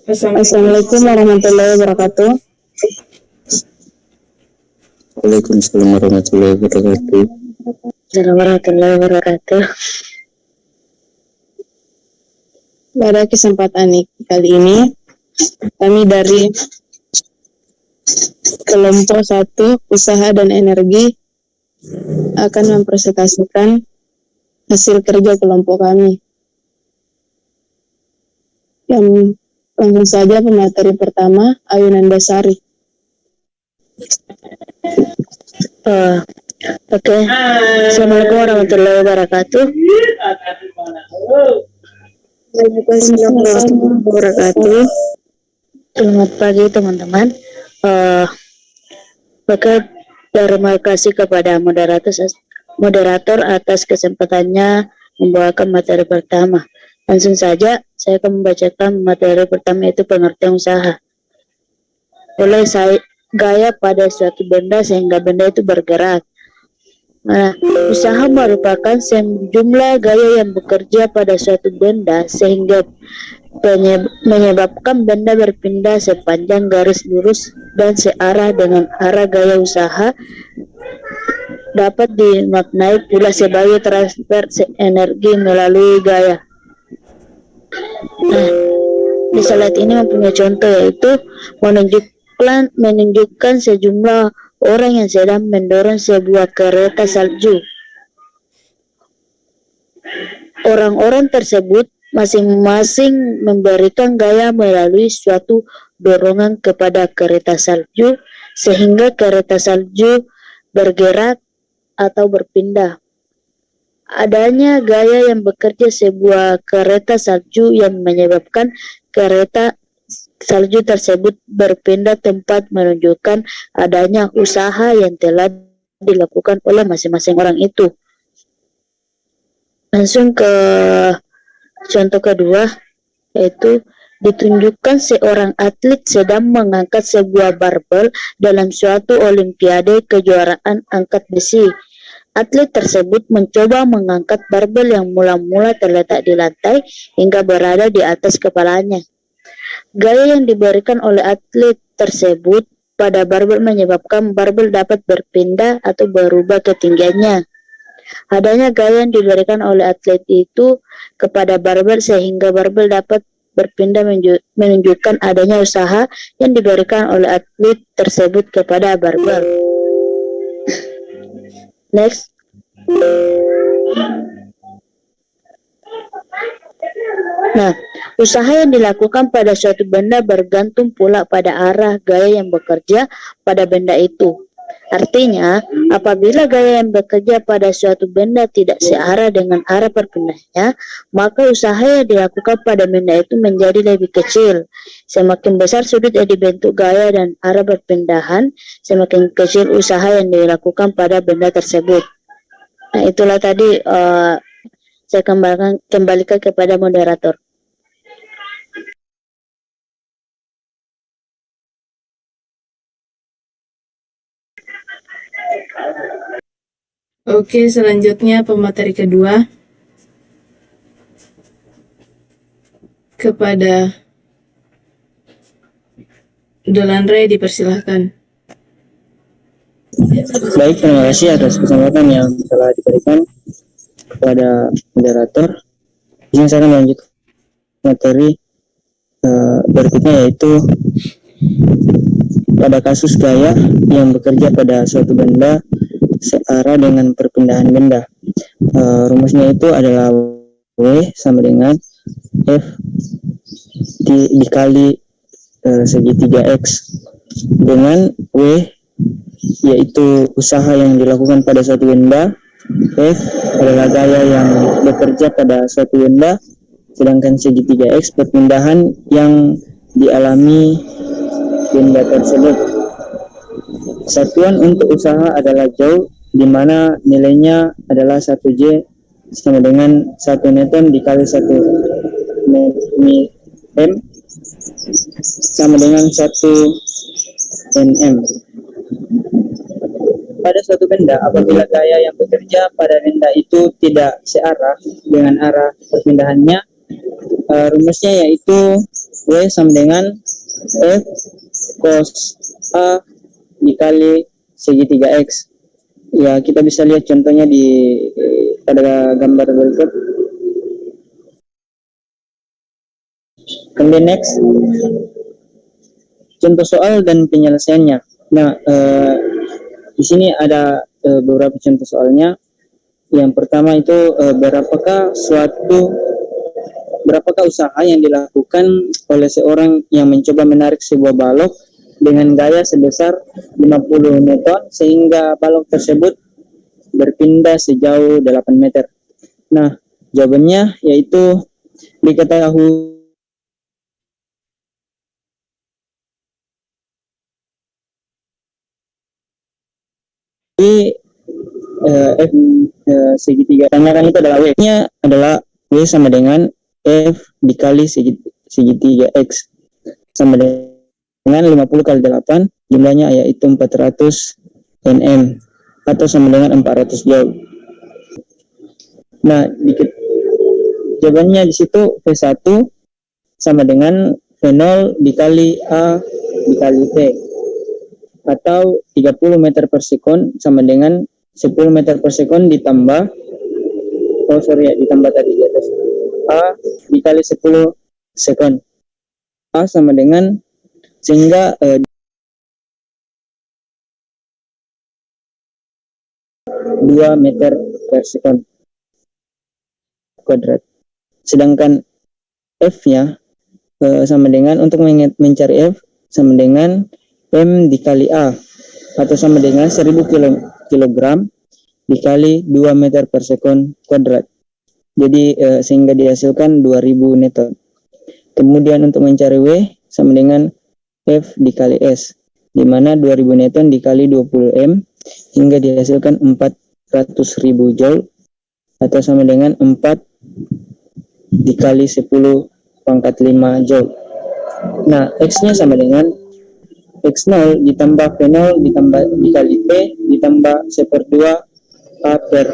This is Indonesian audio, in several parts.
Assalamualaikum warahmatullahi wabarakatuh. Waalaikumsalam warahmatullahi wabarakatuh. Assalamualaikum warahmatullahi wabarakatuh. Pada kesempatan kali ini, kami dari kelompok 1 usaha dan energi akan mempresentasikan hasil kerja kelompok kami. Yang langsung saja pemateri pertama, Ayu Nandasari. Oke. Assalamualaikum warahmatullahi wabarakatuh. Waalaikumsalam warahmatullahi wabarakatuh. Selamat pagi teman-teman. Terima kasih kepada moderator atas kesempatannya membawakan materi pertama. Langsung saja saya akan membacakan materi pertama, yaitu pengertian usaha. Oleh saya gaya pada suatu benda sehingga benda itu bergerak. Nah, usaha merupakan sejumlah gaya yang bekerja pada suatu benda sehingga menyebabkan benda berpindah sepanjang garis lurus dan searah. Dengan arah gaya usaha dapat dimaknai pula sebagai transfer energi melalui gaya. Nah, di slide ini mempunyai contoh, yaitu menunjukkan sejumlah orang yang sedang mendorong sebuah kereta salju. Orang-orang tersebut masing-masing memberikan gaya melalui suatu dorongan kepada kereta salju sehingga kereta salju bergerak atau berpindah. Adanya gaya yang bekerja sebuah kereta salju yang menyebabkan kereta salju tersebut berpindah tempat menunjukkan adanya usaha yang telah dilakukan oleh masing-masing orang itu. Langsung ke contoh kedua, yaitu ditunjukkan seorang atlet sedang mengangkat sebuah barbel dalam suatu olimpiade kejuaraan angkat besi. Atlet tersebut mencoba mengangkat barbel yang mula-mula terletak di lantai hingga berada di atas kepalanya. Gaya yang diberikan oleh atlet tersebut pada barbel menyebabkan barbel dapat berpindah atau berubah ketinggiannya. Adanya gaya yang diberikan oleh atlet itu kepada barbel sehingga barbel dapat berpindah menunjukkan adanya usaha yang diberikan oleh atlet tersebut kepada barbel. Next. Nah, usaha yang dilakukan pada suatu benda bergantung pula pada arah gaya yang bekerja pada benda itu. Artinya, apabila gaya yang bekerja pada suatu benda tidak searah dengan arah perpindahannya, maka usaha yang dilakukan pada benda itu menjadi lebih kecil. Semakin besar sudut yang dibentuk gaya dan arah perpindahan, semakin kecil usaha yang dilakukan pada benda tersebut. Nah, itulah tadi saya kembalikan kepada moderator. Oke, selanjutnya pemateri kedua kepada Dolandre, dipersilahkan. Baik, terima kasih atas kesempatan yang telah diberikan kepada moderator. Izin saya melanjutkan materi berikutnya, yaitu pada kasus gaya yang bekerja pada suatu benda searah dengan perpindahan benda. Rumusnya itu adalah W sama dengan F dikali segi 3X, dengan W yaitu usaha yang dilakukan pada suatu benda, F adalah gaya yang bekerja pada suatu benda, sedangkan segi 3X perpindahan yang dialami benda tersebut. Satuan untuk usaha adalah joule, di mana nilainya adalah 1J sama dengan 1 Newton dikali 1 M sama dengan 1 Nm. Pada suatu benda, apabila gaya yang bekerja pada benda itu tidak searah dengan arah perpindahannya, rumusnya yaitu W sama dengan F cos A dikali segitiga X. Ya, kita bisa lihat contohnya pada gambar berikut. Kemudian next, contoh soal dan penyelesaiannya. Nah, di sini ada beberapa contoh soalnya. Yang pertama itu berapakah usaha yang dilakukan oleh seorang yang mencoba menarik sebuah balok dengan gaya sebesar 50 Newton sehingga balok tersebut berpindah sejauh 8 meter. Nah, jawabannya yaitu diketahui F segitiga tanyakan itu adalah W-nya adalah W sama dengan F dikali segitiga X sama dengan 50 kali 8, jumlahnya yaitu 400 nm atau sama dengan 400 joule. Nah, jawabannya di situ V1 sama dengan V0 dikali A dikali T atau 30 meter per sekon sama dengan 10 meter per sekon ditambah ditambah tadi di atas A dikali 10 sekon. A sama dengan sehingga 2 meter per sekon kuadrat. Sedangkan F-nya sama dengan, untuk mencari F sama dengan M dikali A atau sama dengan 1000 kilogram dikali 2 meter per sekon kuadrat. Jadi sehingga dihasilkan 2000 Newton. Kemudian untuk mencari W sama dengan F dikali S, di mana 2000 Newton dikali 20 M hingga dihasilkan 400.000 Joule atau sama dengan 4 dikali 10 pangkat 5 Joule. Nah, X-nya sama dengan X0 ditambah V0 ditambah dikali P ditambah 1/2 A per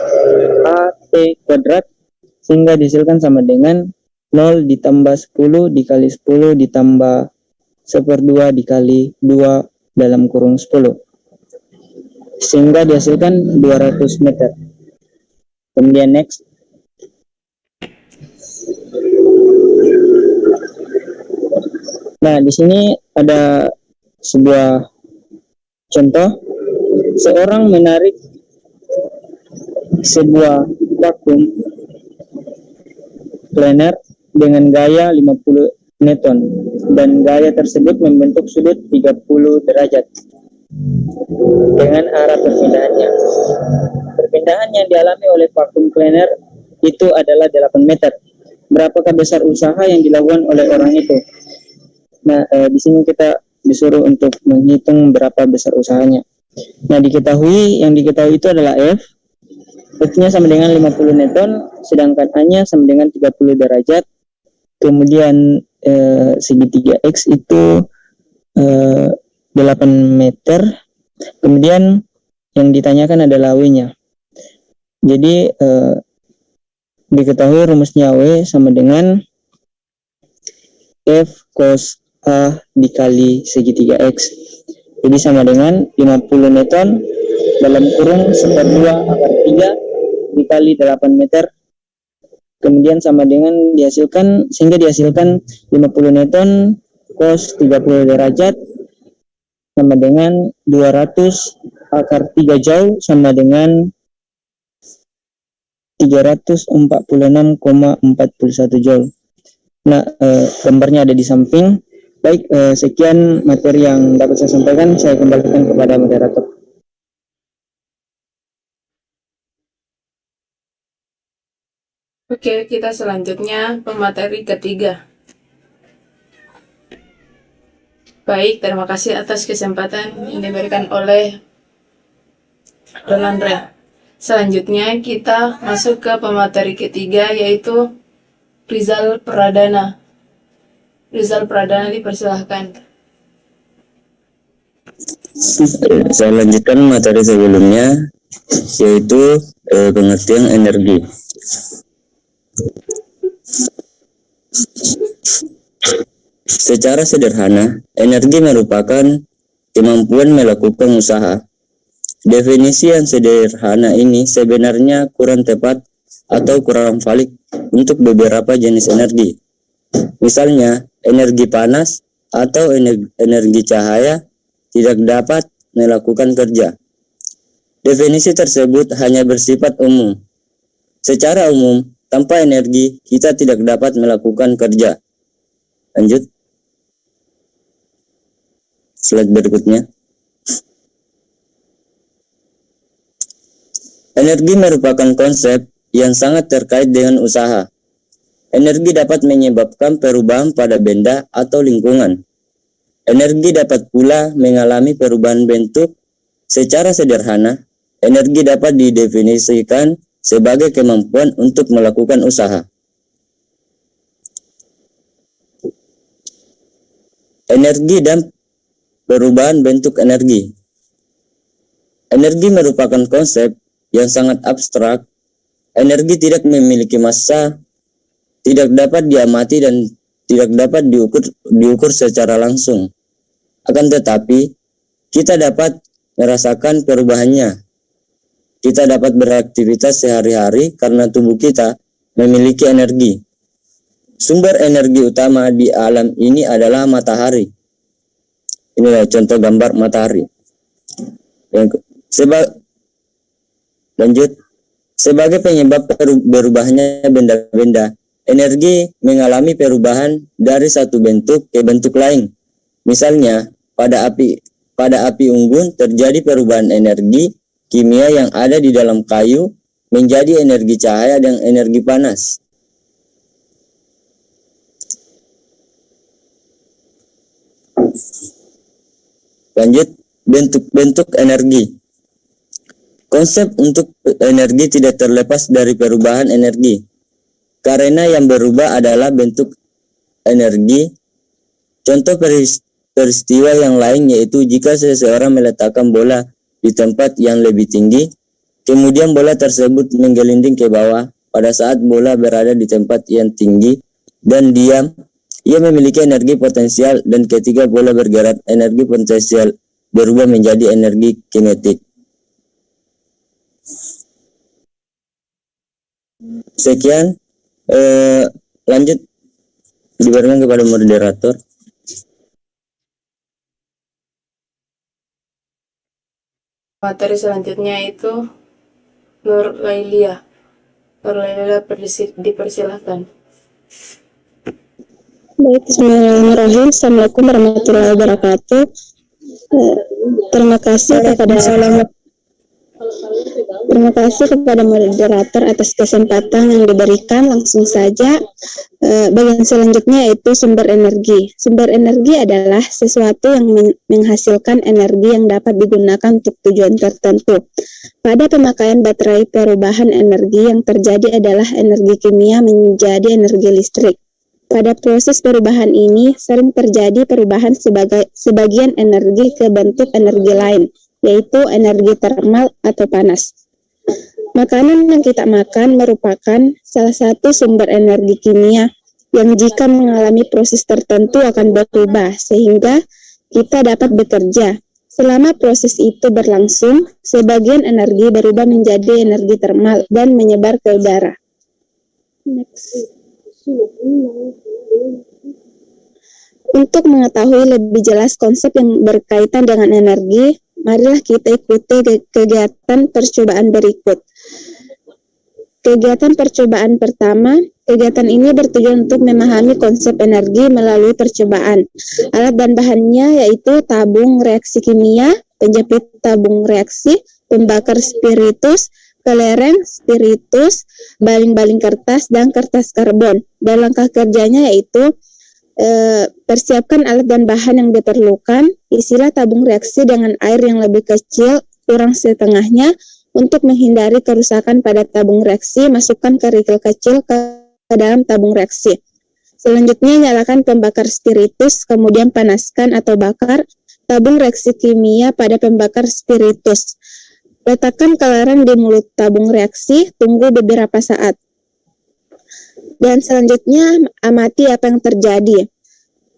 AT kuadrat sehingga dihasilkan sama dengan 0 ditambah 10 dikali 10 ditambah 1/2 dikali 2 dalam kurung 10 sehingga dihasilkan 200 meter. Kemudian next, nah di sini ada sebuah contoh, seorang menarik sebuah vakum cleaner dengan gaya 50 Newton dan gaya tersebut membentuk sudut 30 derajat dengan arah perpindahannya. Perpindahan yang dialami oleh vakum cleaner itu adalah 8 meter. Berapakah besar usaha yang dilakukan oleh orang itu? Nah, di sini kita disuruh untuk menghitung berapa besar usahanya. Nah, yang diketahui itu adalah F. F-nya sama dengan 50 Newton, sedangkan A-nya sama dengan 30 derajat. Kemudian segitiga X itu 8 meter. Kemudian yang ditanyakan adalah W-nya. Jadi diketahui rumusnya W sama dengan F cos A dikali segitiga X. Jadi sama dengan 50 Newton dalam kurung 1/2 akar 3 dikali 8 meter. Kemudian sama dengan sehingga dihasilkan 50 Newton cos 30 derajat sama dengan 200 akar 3 Joule sama dengan 346,41 Joule. Nah, gambarnya ada di samping. Baik, sekian materi yang dapat saya sampaikan. Saya kembalikan kepada moderator. Oke, kita selanjutnya pemateri ketiga. Baik, terima kasih atas kesempatan yang diberikan oleh Donandre. Selanjutnya kita masuk ke pemateri ketiga, yaitu Rizal Pradana. Rizal Pradana, dipersilahkan. Saya lanjutkan materi sebelumnya, yaitu pengertian energi. Secara sederhana, energi merupakan kemampuan melakukan usaha. Definisi yang sederhana ini sebenarnya kurang tepat atau kurang valid untuk beberapa jenis energi. Misalnya, energi panas atau energi cahaya tidak dapat melakukan kerja. Definisi tersebut hanya bersifat umum. Secara umum, tanpa energi, kita tidak dapat melakukan kerja. Lanjut. Slide berikutnya. Energi merupakan konsep yang sangat terkait dengan usaha. Energi dapat menyebabkan perubahan pada benda atau lingkungan. Energi dapat pula mengalami perubahan bentuk. Secara sederhana, energi dapat didefinisikan sebagai kemampuan untuk melakukan usaha. Energi dan perubahan bentuk energi. Energi merupakan konsep yang sangat abstrak. Energi tidak memiliki massa, tidak dapat diamati dan tidak dapat diukur secara langsung. Akan tetapi, kita dapat merasakan perubahannya. Kita dapat beraktivitas sehari-hari karena tubuh kita memiliki energi. Sumber energi utama di alam ini adalah matahari. Inilah contoh gambar matahari. Lanjut. Sebagai penyebab berubahnya benda-benda, energi mengalami perubahan dari satu bentuk ke bentuk lain. Misalnya, pada api unggun terjadi perubahan energi kimia yang ada di dalam kayu menjadi energi cahaya dan energi panas. Lanjut, bentuk-bentuk energi. Konsep untuk energi tidak terlepas dari perubahan energi. Karena yang berubah adalah bentuk energi. Contoh peristiwa yang lain yaitu jika seseorang meletakkan bola di tempat yang lebih tinggi, kemudian bola tersebut menggelinding ke bawah. Pada saat bola berada di tempat yang tinggi dan diam, ia memiliki energi potensial, dan ketika bola bergerak, energi potensial berubah menjadi energi kinetik. Sekian, lanjut diberikan kepada moderator. Materi selanjutnya itu Nur Lailia. Nur Lailia dipersilahkan. Baik, bismillahirrahmanirrahim. Assalamualaikum warahmatullahi wabarakatuh. Terima kasih kepada moderator atas kesempatan yang diberikan. Langsung saja, bagian selanjutnya yaitu sumber energi. Sumber energi adalah sesuatu yang menghasilkan energi yang dapat digunakan untuk tujuan tertentu. Pada pemakaian baterai, perubahan energi yang terjadi adalah energi kimia menjadi energi listrik. Pada proses perubahan ini sering terjadi perubahan sebagian energi ke bentuk energi lain, yaitu energi termal atau panas. Makanan yang kita makan merupakan salah satu sumber energi kimia yang jika mengalami proses tertentu akan berubah sehingga kita dapat bekerja. Selama proses itu berlangsung, sebagian energi berubah menjadi energi termal dan menyebar ke udara. Next. Untuk mengetahui lebih jelas konsep yang berkaitan dengan energi, marilah kita ikuti kegiatan percobaan berikut. Kegiatan percobaan pertama, kegiatan ini bertujuan untuk memahami konsep energi melalui percobaan. Alat dan bahannya yaitu tabung reaksi kimia, penjepit tabung reaksi, pembakar spiritus, kelereng spiritus, baling-baling kertas, dan kertas karbon. Dan langkah kerjanya yaitu persiapkan alat dan bahan yang diperlukan, isilah tabung reaksi dengan air yang lebih kecil, kurang setengahnya. Untuk menghindari kerusakan pada tabung reaksi, masukkan kerikil kecil ke dalam tabung reaksi. Selanjutnya, nyalakan pembakar spiritus, kemudian panaskan atau bakar tabung reaksi kimia pada pembakar spiritus. Letakkan kelereng di mulut tabung reaksi, tunggu beberapa saat. Dan selanjutnya, amati apa yang terjadi.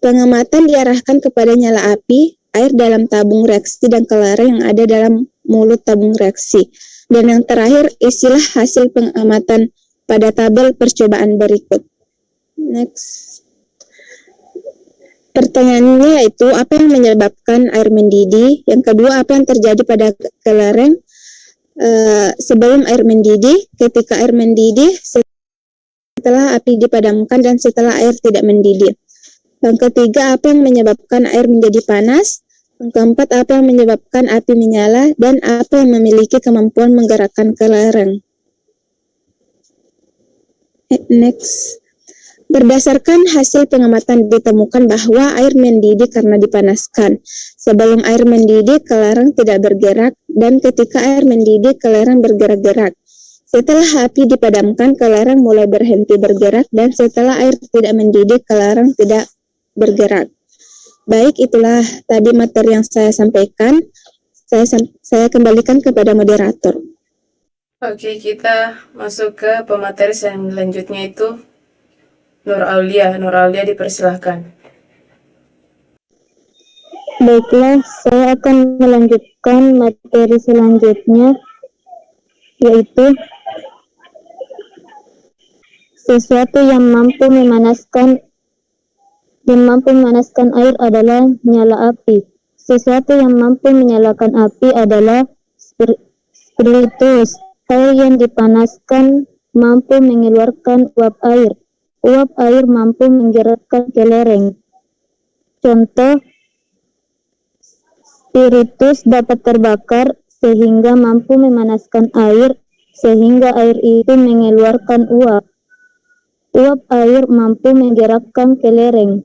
Pengamatan diarahkan kepada nyala api, air dalam tabung reaksi dan kelereng yang ada dalam mulut tabung reaksi. Dan yang terakhir, isilah hasil pengamatan pada tabel percobaan berikut. Next. Pertanyaannya yaitu, apa yang menyebabkan air mendidih? Yang kedua, apa yang terjadi pada kelereng sebelum air mendidih, ketika air mendidih, setelah api dipadamkan, dan setelah air tidak mendidih. Yang ketiga, apa yang menyebabkan air menjadi panas? Yang keempat, apa yang menyebabkan api menyala? Dan apa yang memiliki kemampuan menggerakkan kelereng? Next. Berdasarkan hasil pengamatan ditemukan bahwa air mendidih karena dipanaskan. Sebelum air mendidih, kelereng tidak bergerak, dan ketika air mendidih, kelereng bergerak-gerak. Setelah api dipadamkan, kelereng mulai berhenti bergerak, dan setelah air tidak mendidih, kelereng tidak bergerak. Baik, itulah tadi materi yang saya sampaikan. Saya kembalikan kepada moderator. Oke, kita masuk ke pemateri selanjutnya itu Nur Aulia. Nur Aulia dipersilahkan. Baiklah, saya akan melanjutkan materi selanjutnya, yaitu sesuatu yang mampu memanaskan air adalah nyala api. Sesuatu yang mampu menyalakan api adalah spiritus. Air yang dipanaskan mampu mengeluarkan uap air. Uap air mampu menggerakkan kelereng. Contoh, spiritus dapat terbakar sehingga mampu memanaskan air, sehingga air itu mengeluarkan uap. Uap air mampu menggerakkan kelereng.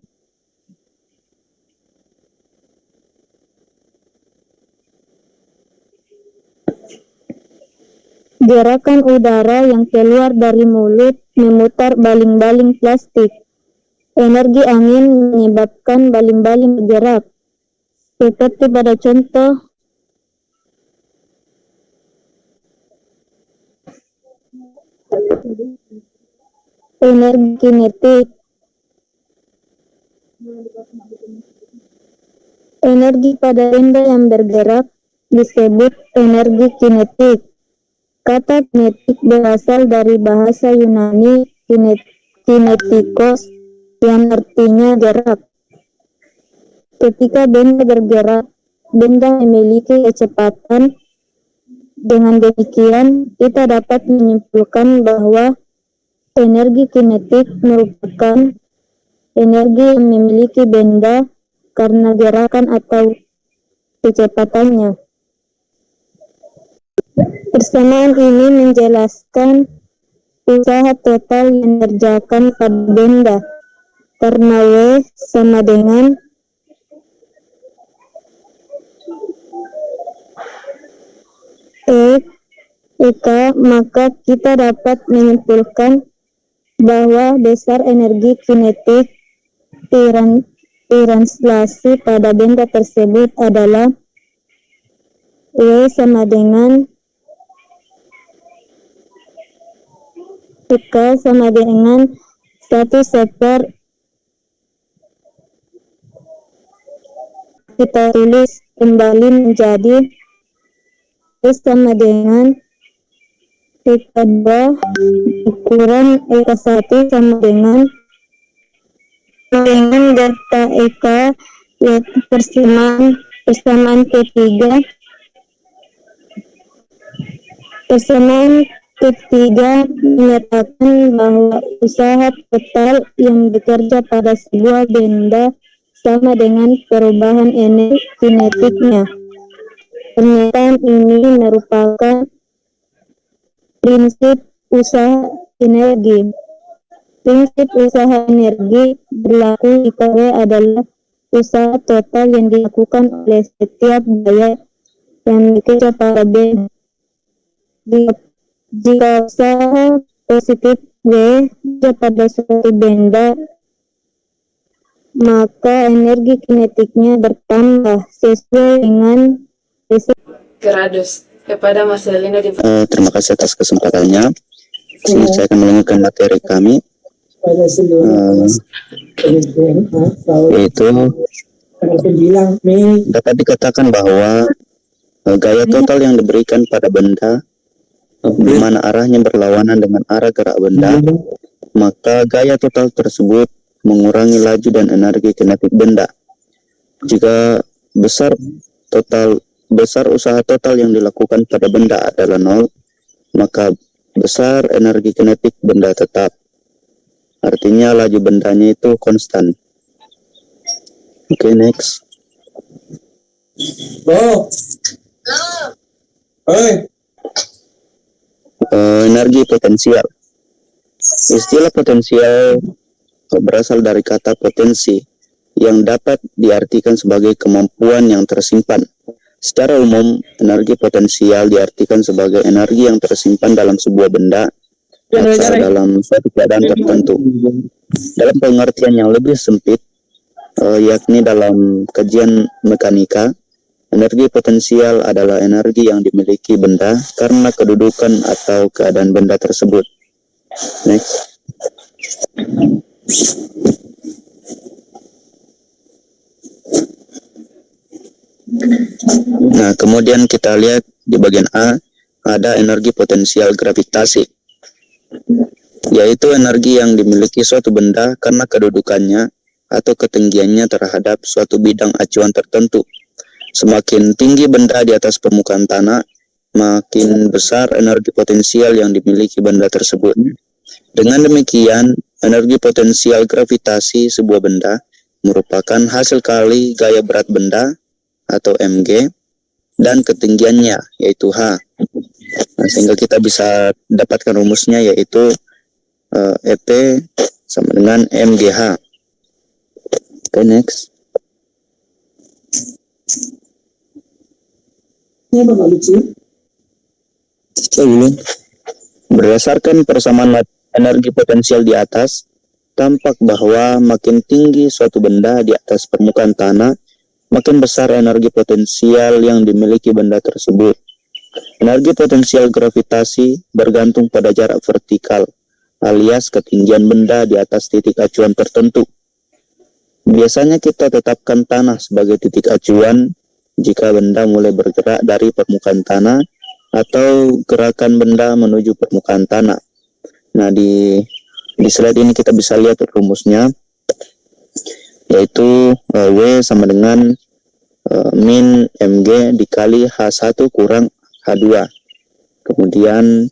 Gerakan udara yang keluar dari mulut memutar baling-baling plastik. Energi angin menyebabkan baling-baling bergerak. Seperti pada contoh energi kinetik. Energi pada benda yang bergerak disebut energi kinetik. Kata kinetik berasal dari bahasa Yunani kinetikos yang artinya gerak. Ketika benda bergerak, benda memiliki kecepatan. Dengan demikian, kita dapat menyimpulkan bahwa energi kinetik merupakan energi yang memiliki benda karena gerakan atau kecepatannya. Persamaan ini menjelaskan usaha total yang dikerjakan pada benda, karena W sama dengan EK, maka kita dapat menyimpulkan bahwa besar energi kinetik translasi pada benda tersebut adalah W sama dengan EK sama dengan 1/, kita tulis kembali menjadi W sama dengan EK2 ukuran EK1 sama dengan delta EK, yaitu persamaan ketiga. Persamaan ketiga menyatakan bahwa usaha total yang bekerja pada sebuah benda sama dengan perubahan energi kinetiknya. Pernyataan ini merupakan prinsip usaha energi. Prinsip usaha energi berlaku jika W adalah usaha total yang dilakukan oleh setiap daya yang bekerja pada benda. Jika usaha positif W pada suatu benda, maka energi kinetiknya bertambah sesuai dengan Gradus. Kepada Mas Dalina Terima kasih atas kesempatannya. Saya akan melanjutkan materi kami. Yaitu dapat dikatakan bahwa gaya total yang diberikan pada benda di mana arahnya berlawanan dengan arah gerak benda, maka gaya total tersebut mengurangi laju dan energi kinetik benda. Jika besar usaha total yang dilakukan pada benda adalah 0, maka besar energi kinetik benda tetap. Artinya laju bendanya itu konstan. Oke, next. Energi potensial. Istilah potensial berasal dari kata potensi yang dapat diartikan sebagai kemampuan yang tersimpan. Secara umum, energi potensial diartikan sebagai energi yang tersimpan dalam sebuah benda atau dalam suatu keadaan tertentu. Dalam pengertian yang lebih sempit, yakni dalam kajian mekanika, energi potensial adalah energi yang dimiliki benda karena kedudukan atau keadaan benda tersebut. Next. Nah, kemudian kita lihat di bagian A, ada energi potensial gravitasi, yaitu energi yang dimiliki suatu benda karena kedudukannya atau ketinggiannya terhadap suatu bidang acuan tertentu. Semakin tinggi benda di atas permukaan tanah, makin besar energi potensial yang dimiliki benda tersebut. Dengan demikian, energi potensial gravitasi sebuah benda merupakan hasil kali gaya berat benda atau mg dan ketinggiannya, yaitu h. Nah, sehingga kita bisa dapatkan rumusnya, yaitu EP sama dengan mgh. Oke, next. Berdasarkan persamaan energi potensial di atas, tampak bahwa makin tinggi suatu benda di atas permukaan tanah, makin besar energi potensial yang dimiliki benda tersebut. Energi potensial gravitasi bergantung pada jarak vertikal, alias ketinggian benda di atas titik acuan tertentu. Biasanya kita tetapkan tanah sebagai titik acuan jika benda mulai bergerak dari permukaan tanah atau gerakan benda menuju permukaan tanah. Nah, di slide ini kita bisa lihat rumusnya, yaitu W sama dengan min mg dikali H1 kurang H2. Kemudian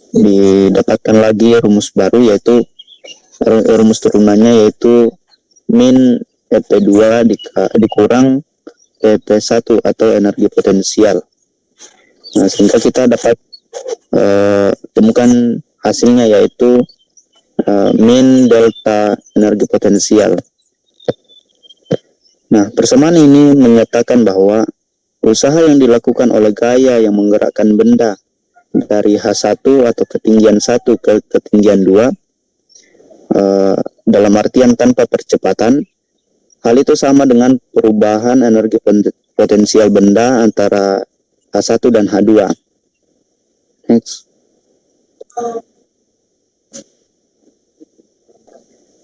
didapatkan lagi rumus baru, yaitu rumus turunannya, yaitu min EP2 dikurang EP1 atau energi potensial. Nah, sehingga kita dapat temukan hasilnya, yaitu min delta energi potensial. Nah, persamaan ini menyatakan bahwa usaha yang dilakukan oleh gaya yang menggerakkan benda dari H1 atau ketinggian 1 ke ketinggian 2 dalam artian tanpa percepatan, hal itu sama dengan perubahan energi potensial benda antara H1 dan H2. Next.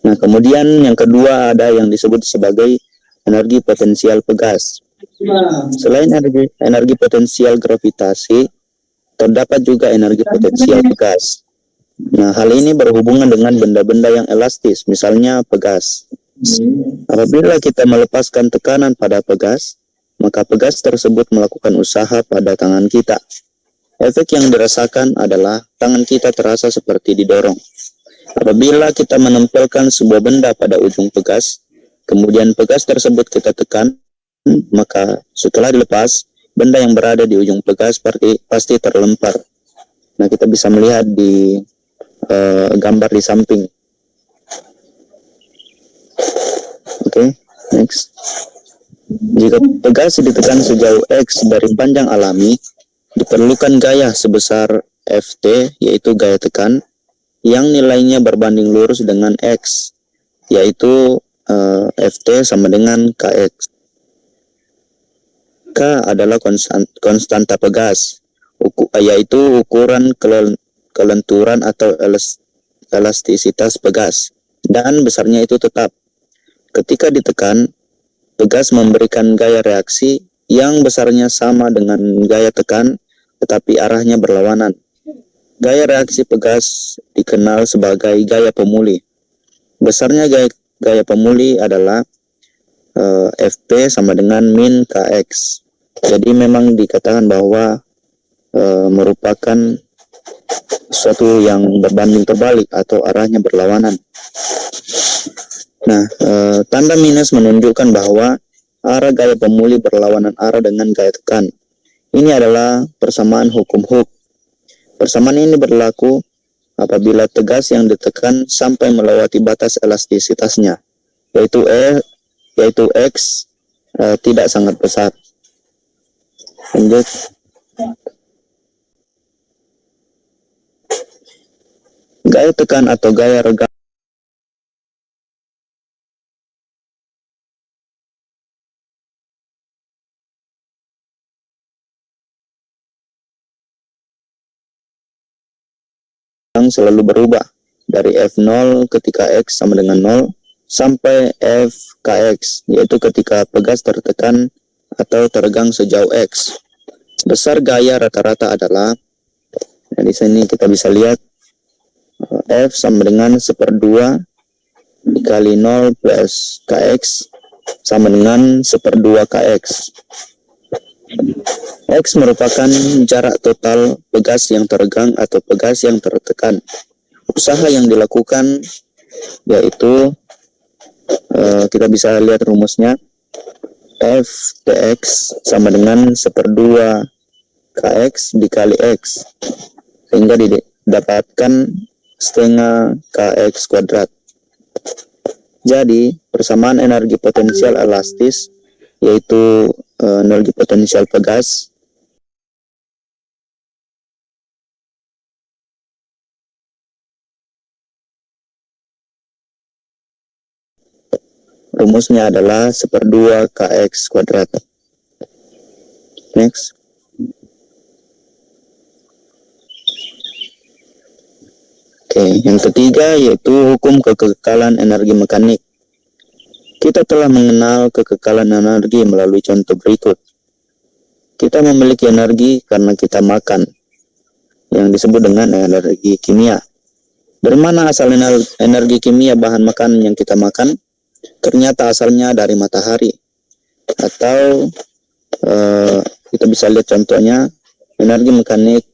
Nah, kemudian yang kedua ada yang disebut sebagai energi potensial pegas. Selain energi potensial gravitasi, terdapat juga energi potensial pegas. Nah, hal ini berhubungan dengan benda-benda yang elastis, misalnya pegas. Apabila kita melepaskan tekanan pada pegas, maka pegas tersebut melakukan usaha pada tangan kita. Efek yang dirasakan adalah tangan kita terasa seperti didorong. Apabila kita menempelkan sebuah benda pada ujung pegas, kemudian pegas tersebut kita tekan, maka setelah dilepas, benda yang berada di ujung pegas pasti terlempar. Nah, kita bisa melihat di gambar di samping. Oke, next. Jika pegas ditekan sejauh X dari panjang alami, diperlukan gaya sebesar Ft, yaitu gaya tekan, yang nilainya berbanding lurus dengan X, yaitu Ft sama dengan Kx. K adalah konstanta pegas, yaitu ukuran kelenturan atau elastisitas pegas, dan besarnya itu tetap. Ketika ditekan, pegas memberikan gaya reaksi yang besarnya sama dengan gaya tekan, tetapi arahnya berlawanan. Gaya reaksi pegas dikenal sebagai gaya pemuli. Besarnya gaya pemuli adalah Fp sama dengan min Kx. Jadi memang dikatakan bahwa merupakan suatu yang berbanding terbalik atau arahnya berlawanan. Nah, tanda minus menunjukkan bahwa arah gaya pemuli berlawanan arah dengan gaya tekan. Ini adalah persamaan hukum Hooke. Persamaan ini berlaku apabila tegas yang ditekan sampai melewati batas elastisitasnya, yaitu X tidak sangat besar. Lanjut. Gaya tekan atau gaya regang selalu berubah dari F0 ketika X sama dengan 0 sampai Fkx, yaitu ketika pegas tertekan atau teregang sejauh X. Besar gaya rata-rata adalah, nah di sini kita bisa lihat F sama dengan 1/2 dikali 0 plus Kx sama dengan 1/2 Kx. X merupakan jarak total pegas yang teregang atau pegas yang tertekan. Usaha yang dilakukan yaitu kita bisa lihat rumusnya, Ftx sama dengan 1/2 Kx dikali X, sehingga didapatkan setengah Kx kuadrat. Jadi persamaan energi potensial elastis yaitu energi potensial pegas rumusnya adalah 1/2 Kx kuadrat. Next. Yang ketiga yaitu hukum kekekalan energi mekanik. Kita telah mengenal kekekalan energi melalui contoh berikut. Kita memiliki energi karena kita makan, yang disebut dengan energi kimia. Dari mana asal energi kimia bahan makanan yang kita makan? Ternyata asalnya dari matahari. Atau kita bisa lihat contohnya, energi mekanik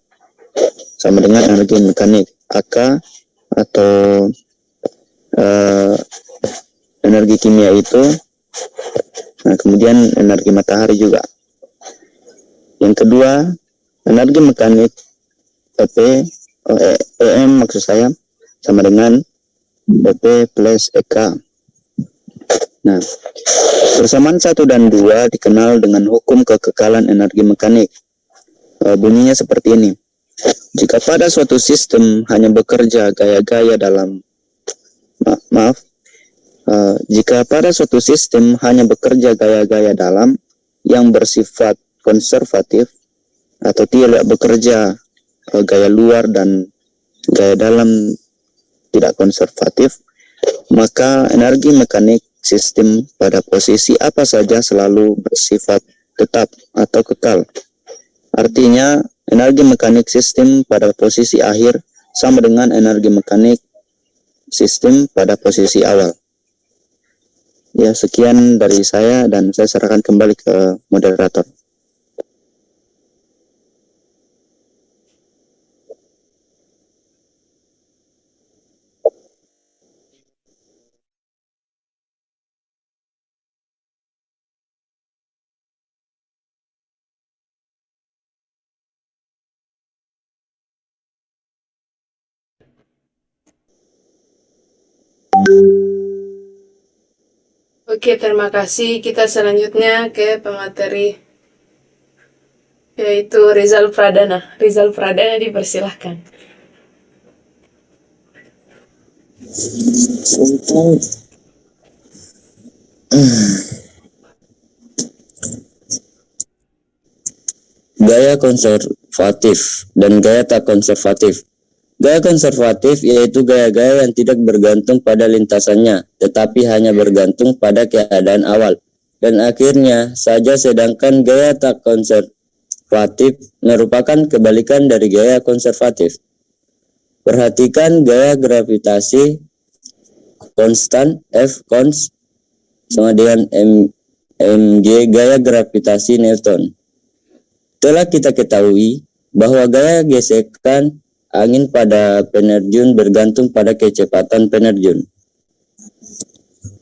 sama dengan energi mekanik AK, atau energi kimia itu, nah kemudian energi matahari juga. Yang kedua, energi mekanik EM maksud saya sama dengan EP plus EK. Nah, persamaan 1 dan 2 dikenal dengan hukum kekekalan energi mekanik. Bunyinya seperti ini. Jika pada suatu sistem hanya bekerja gaya-gaya dalam jika pada suatu sistem hanya bekerja gaya-gaya dalam yang bersifat konservatif atau tidak bekerja gaya luar dan gaya dalam tidak konservatif, maka energi mekanik sistem pada posisi apa saja selalu bersifat tetap atau kekal. Artinya, energi mekanik sistem pada posisi akhir sama dengan energi mekanik sistem pada posisi awal. Ya, sekian dari saya dan saya serahkan kembali ke moderator. Oke, terima kasih. Kita selanjutnya ke pemateri, yaitu Rizal Pradana. Rizal Pradana, dipersilahkan. Gaya konservatif dan gaya tak konservatif. Gaya konservatif yaitu gaya-gaya yang tidak bergantung pada lintasannya, tetapi hanya bergantung pada keadaan awal dan akhirnya saja, sedangkan gaya tak konservatif merupakan kebalikan dari gaya konservatif. Perhatikan gaya gravitasi konstan F cons sama dengan mg gaya gravitasi Newton. Telah kita ketahui bahwa gaya gesekan angin pada penerjun bergantung pada kecepatan penerjun.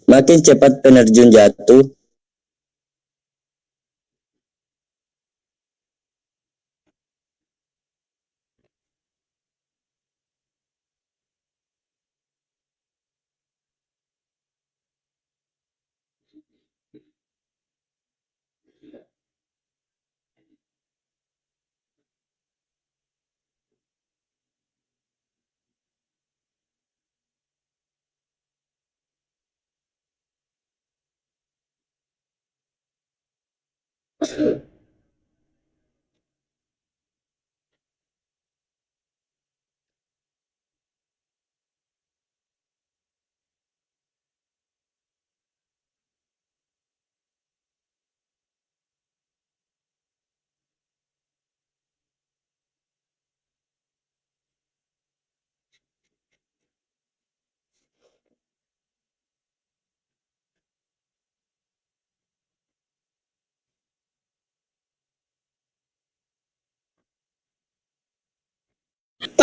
Makin cepat penerjun jatuh,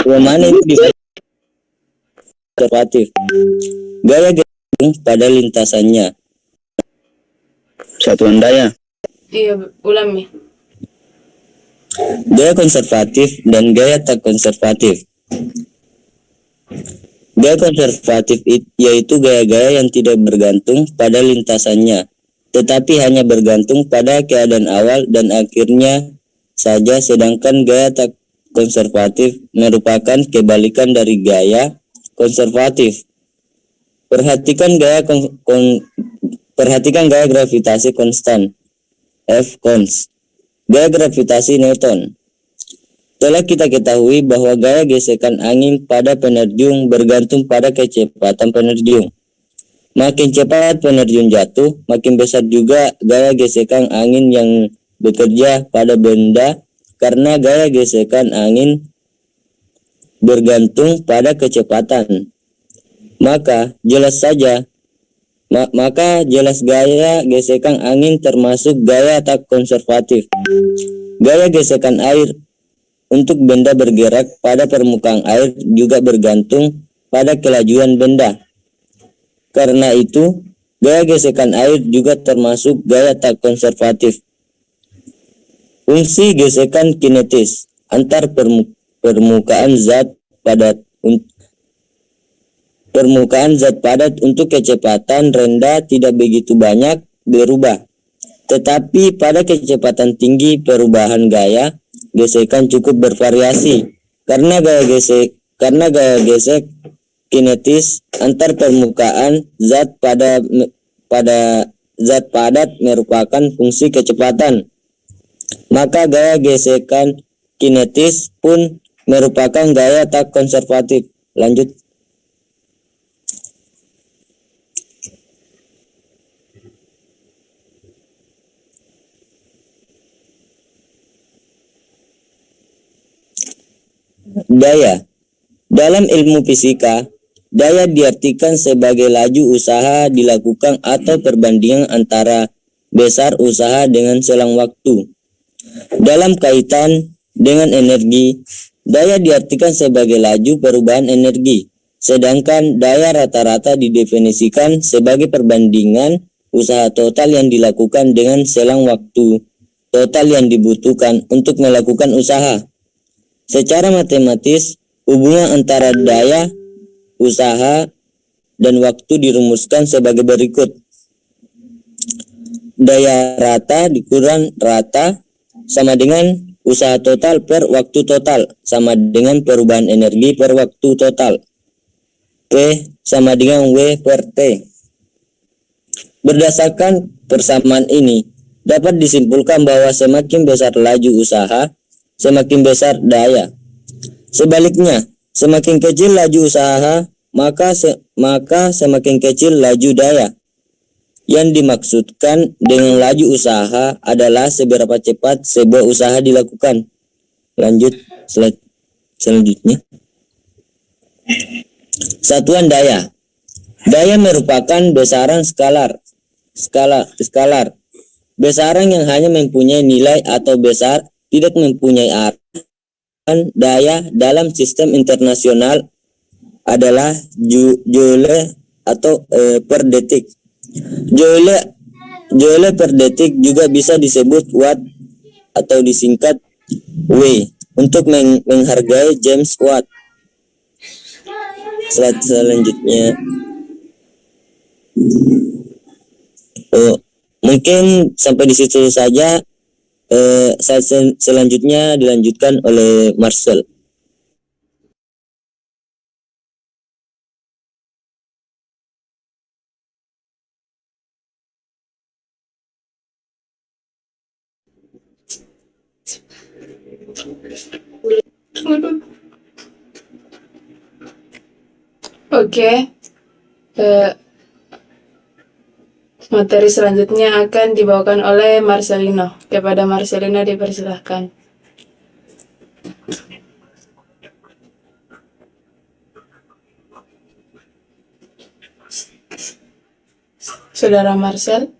bagaimana itu bisa konservatif? Gaya gesekan pada lintasannya. Satuan daya. Iya, ulangi. Gaya konservatif dan gaya tak konservatif. Gaya konservatif yaitu gaya-gaya yang tidak bergantung pada lintasannya, tetapi hanya bergantung pada keadaan awal dan akhirnya saja, sedangkan gaya tak konservatif merupakan kebalikan dari gaya konservatif. Perhatikan gaya gravitasi konstan F cons gaya gravitasi Newton. Telah kita ketahui bahwa gaya gesekan angin pada penerjun bergantung pada kecepatan penerjun. Makin cepat penerjun jatuh, makin besar juga gaya gesekan angin yang bekerja pada benda, karena gaya gesekan angin bergantung pada kecepatan. Maka jelas gaya gesekan angin termasuk gaya tak konservatif. Gaya gesekan air untuk benda bergerak pada permukaan air juga bergantung pada kelajuan benda. Karena itu, gaya gesekan air juga termasuk gaya tak konservatif. Fungsi gesekan kinetis antar permukaan zat padat untuk kecepatan rendah tidak begitu banyak berubah. Tetapi pada kecepatan tinggi perubahan gaya gesekan cukup bervariasi karena gaya gesek kinetis antar permukaan zat padat merupakan fungsi kecepatan. Maka gaya gesekan kinetis pun merupakan gaya tak konservatif. Lanjut. Daya. Dalam ilmu fisika, daya diartikan sebagai laju usaha dilakukan atau perbandingan antara besar usaha dengan selang waktu. Dalam kaitan dengan energi, daya diartikan sebagai laju perubahan energi, sedangkan daya rata-rata didefinisikan sebagai perbandingan usaha total yang dilakukan dengan selang waktu total yang dibutuhkan untuk melakukan usaha. Secara matematis, hubungan antara daya, usaha, dan waktu dirumuskan sebagai berikut. Daya rata dikurang rata sama dengan usaha total per waktu total sama dengan perubahan energi per waktu total. P sama dengan W per T. Berdasarkan persamaan ini, dapat disimpulkan bahwa semakin besar laju usaha, semakin besar daya. Sebaliknya, Semakin kecil laju usaha, maka semakin kecil laju daya. Yang dimaksudkan dengan laju usaha adalah seberapa cepat sebuah usaha dilakukan. Lanjut slide selanjutnya. Satuan daya. Daya merupakan besaran skalar. Besaran yang hanya mempunyai nilai atau besar, tidak mempunyai arti. Daya dalam sistem internasional adalah joule atau per detik. Joule per detik juga bisa disebut watt atau disingkat W untuk menghargai James Watt. Slide selanjutnya. Mungkin sampai di situ saja. Slide selanjutnya dilanjutkan oleh Marcel. Oke, materi selanjutnya akan dibawakan oleh Marcelino. Kepada Marcelino dipersilahkan. Saudara Marcel.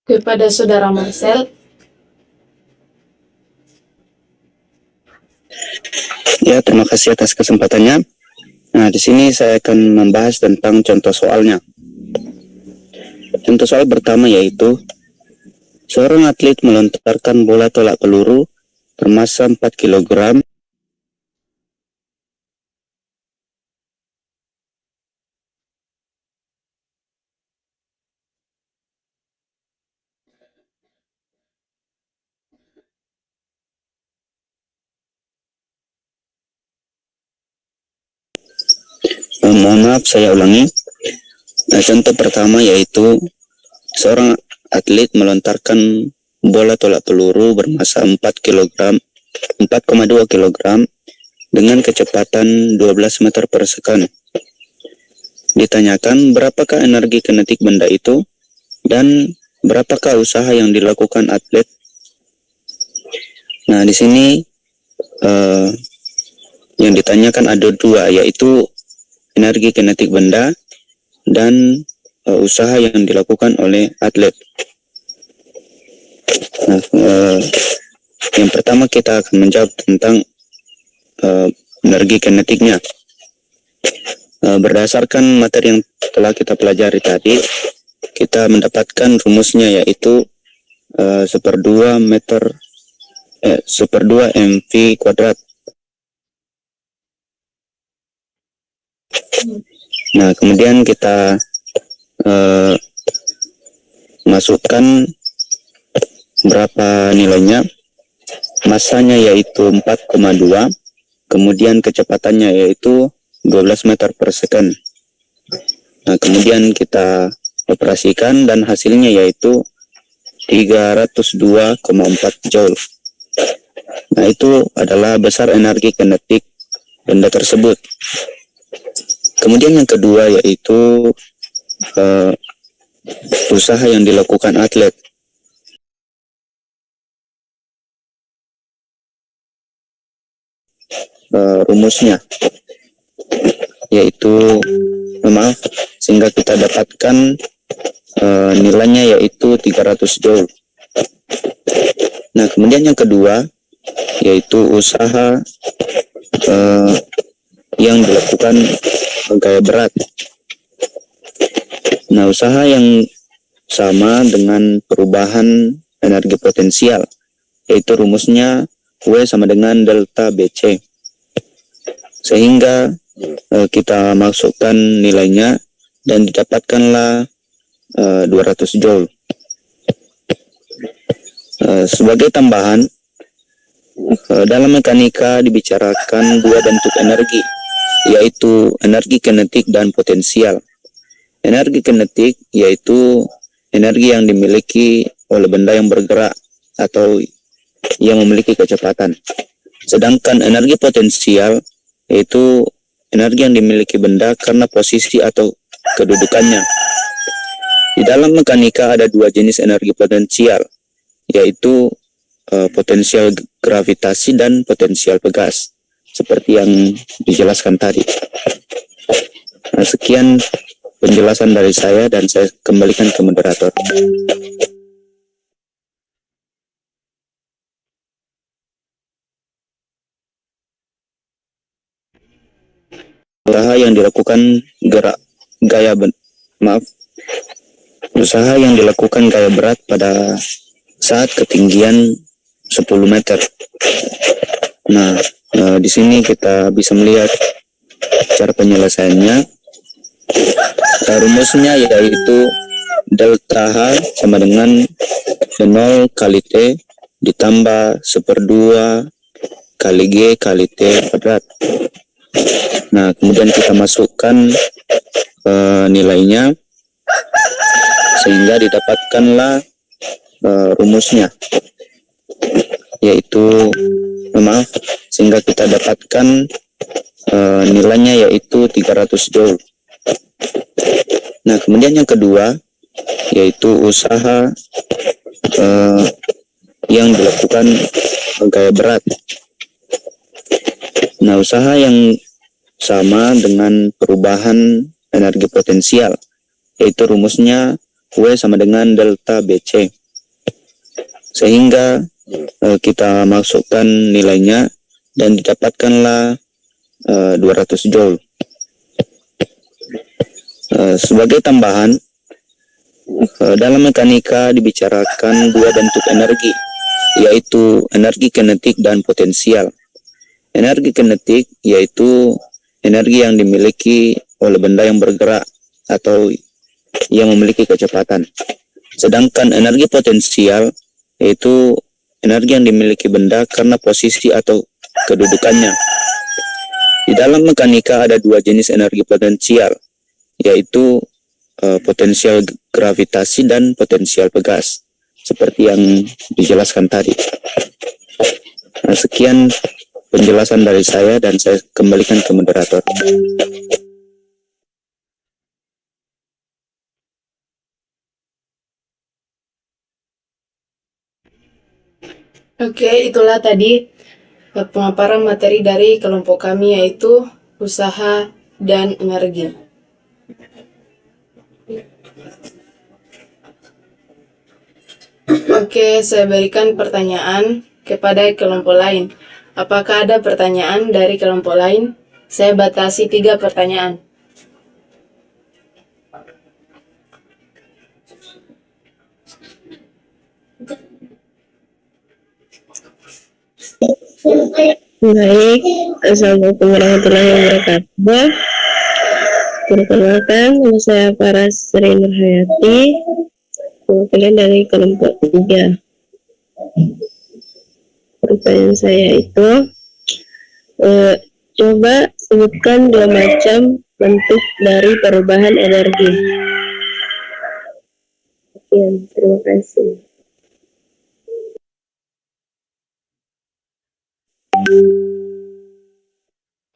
Kepada Saudara Marcel. Ya, terima kasih atas kesempatannya. Nah, di sini saya akan membahas tentang contoh soalnya. Contoh soal pertama yaitu seorang atlet melontarkan bola tolak peluru bermassa 4 kg mohon maaf, saya ulangi. Nah, contoh pertama yaitu seorang atlet melontarkan bola tolak peluru bermassa 4 kg, 4,2 kg dengan kecepatan 12 meter per second. Ditanyakan berapakah energi kinetik benda itu dan berapakah usaha yang dilakukan atlet. Nah, di sini yang ditanyakan ada dua, yaitu energi kinetik benda dan usaha yang dilakukan oleh atlet. Nah, yang pertama kita akan menjawab tentang energi kinetiknya. Berdasarkan materi yang telah kita pelajari tadi, kita mendapatkan rumusnya yaitu 1/2 mv kuadrat. Nah, kemudian kita masukkan berapa nilainya. Masanya yaitu 4,2, kemudian kecepatannya yaitu 12 meter per second. Nah, kemudian kita operasikan dan hasilnya yaitu 302,4 joule. Nah, itu adalah besar energi kinetik benda tersebut. Kemudian yang kedua yaitu usaha yang dilakukan atlet. Rumusnya yaitu, maaf, sehingga kita dapatkan nilainya yaitu 300 joule. Nah, kemudian yang kedua yaitu usaha yang dilakukan gaya berat. Nah, usaha yang sama dengan perubahan energi potensial, yaitu rumusnya W sama dengan delta BC. Sehingga kita masukkan nilainya dan didapatkanlah 200 joule. Sebagai tambahan, dalam mekanika dibicarakan dua bentuk energi, yaitu energi kinetik dan potensial. Energi kinetik yaitu energi yang dimiliki oleh benda yang bergerak atau yang memiliki kecepatan. Sedangkan energi potensial yaitu energi yang dimiliki benda karena posisi atau kedudukannya. Di dalam mekanika ada dua jenis energi potensial, yaitu potensial gravitasi dan potensial pegas, seperti yang dijelaskan tadi. Nah, sekian penjelasan dari saya dan saya kembalikan ke moderator. Usaha yang dilakukan usaha yang dilakukan gaya berat pada saat ketinggian 10 meter. Nah, di sini kita bisa melihat cara penyelesaiannya. Rumusnya yaitu delta H sama dengan V0 kali T ditambah 1/2 kali G kali T kuadrat. Nah, kemudian kita masukkan nilainya sehingga didapatkanlah rumusnya, yaitu sehingga kita dapatkan nilainya yaitu 300 joule. Nah, kemudian yang kedua yaitu usaha yang dilakukan gaya berat. Nah, usaha yang sama dengan perubahan energi potensial, yaitu rumusnya W sama dengan delta BC. Sehingga kita masukkan nilainya dan didapatkanlah 200 joule. Sebagai tambahan, dalam mekanika dibicarakan dua bentuk energi, yaitu energi kinetik dan potensial. Energi kinetik yaitu energi yang dimiliki oleh benda yang bergerak atau yang memiliki kecepatan. Sedangkan energi potensial yaitu energi yang dimiliki benda karena posisi atau kedudukannya. Di dalam mekanika ada dua jenis energi potensial, yaitu potensial gravitasi dan potensial pegas, seperti yang dijelaskan tadi. Nah, sekian penjelasan dari saya dan saya kembalikan ke moderator. Oke, itulah tadi pemaparan materi dari kelompok kami, yaitu usaha dan energi. Oke, saya berikan pertanyaan kepada kelompok lain. Apakah ada pertanyaan dari kelompok lain? Saya batasi 3 pertanyaan. Baik, Assalamualaikum warahmatullahi wabarakatuh. Perkenalkan, nama saya Paras Sri Nurhayati, kemudian dari kelompok 3. Pertanyaan saya itu, coba sebutkan 2 macam bentuk dari perubahan energi. Sekian, terima kasih.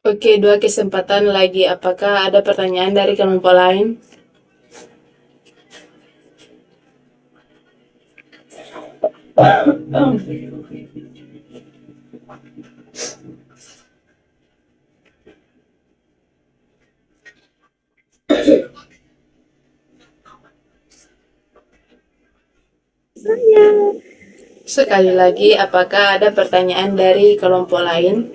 Oke, 2 kesempatan lagi. Apakah ada pertanyaan dari kelompok lain? Sekali lagi, apakah ada pertanyaan dari kelompok lain?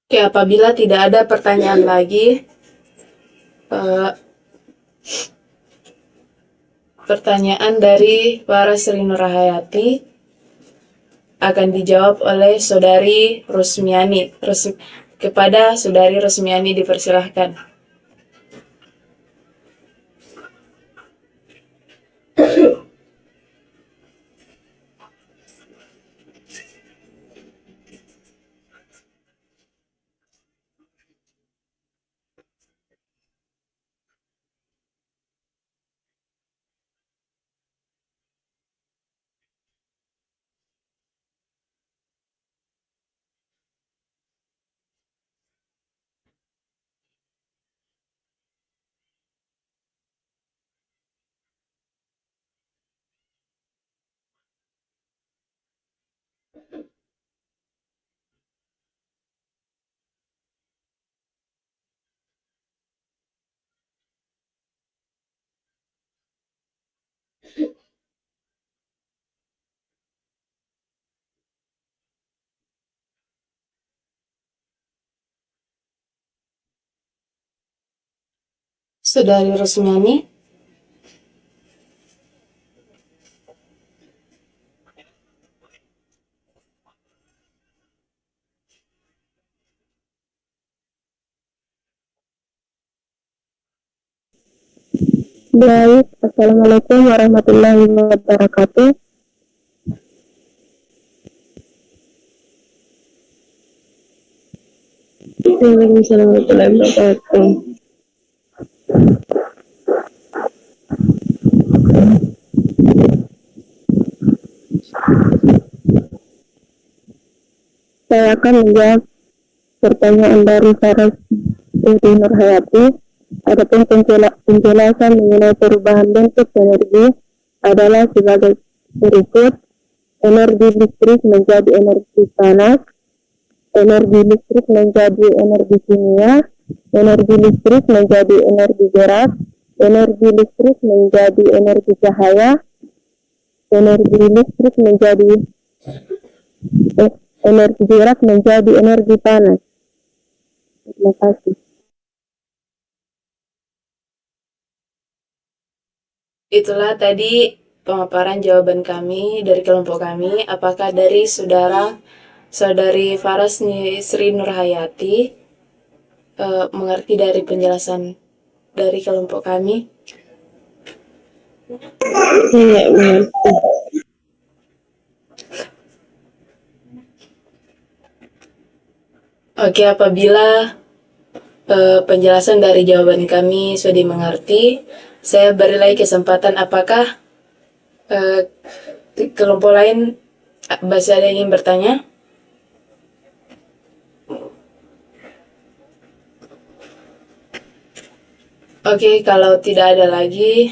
Oke, apabila tidak ada pertanyaan lagi, pertanyaan dari para Sri Nurhayati akan dijawab oleh Saudari Rusmiani. Kepada Saudari Rusmiani dipersilahkan. Saudari Rusmiani. Baik, Assalamualaikum warahmatullahi wabarakatuh. Waalaikumsalam warahmatullahi wabarakatuh. Saya akan menjawab pertanyaan dari Faras Sri Nurhayati. Adapun penjelasan mengenai perubahan bentuk energi adalah sebagai berikut. Energi listrik menjadi energi panas, energi listrik menjadi energi kimia, energi listrik menjadi energi gerak, energi listrik menjadi energi cahaya, energi listrik menjadi energi gerak menjadi energi panas. Terima kasih. Itulah tadi pemaparan jawaban kami dari kelompok kami. Apakah dari Saudari Faras Sri Nurhayati mengerti dari penjelasan dari kelompok kami? Tidak mengerti. Oke, apabila penjelasan dari jawaban kami sudah dimengerti, saya beri lagi kesempatan apakah kelompok lain masih ada yang ingin bertanya? Oke, kalau tidak ada lagi,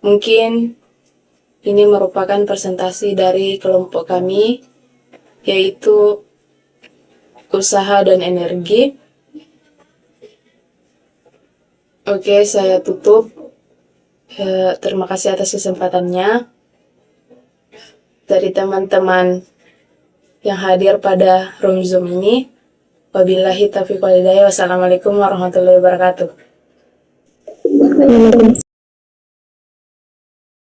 mungkin ini merupakan presentasi dari kelompok kami, yaitu usaha dan energi. Oke, saya tutup. Terima kasih atas kesempatannya. Dari teman-teman yang hadir pada room Zoom ini. Wabillahi taufiq wal hidayah. Wassalamualaikum warahmatullahi wabarakatuh.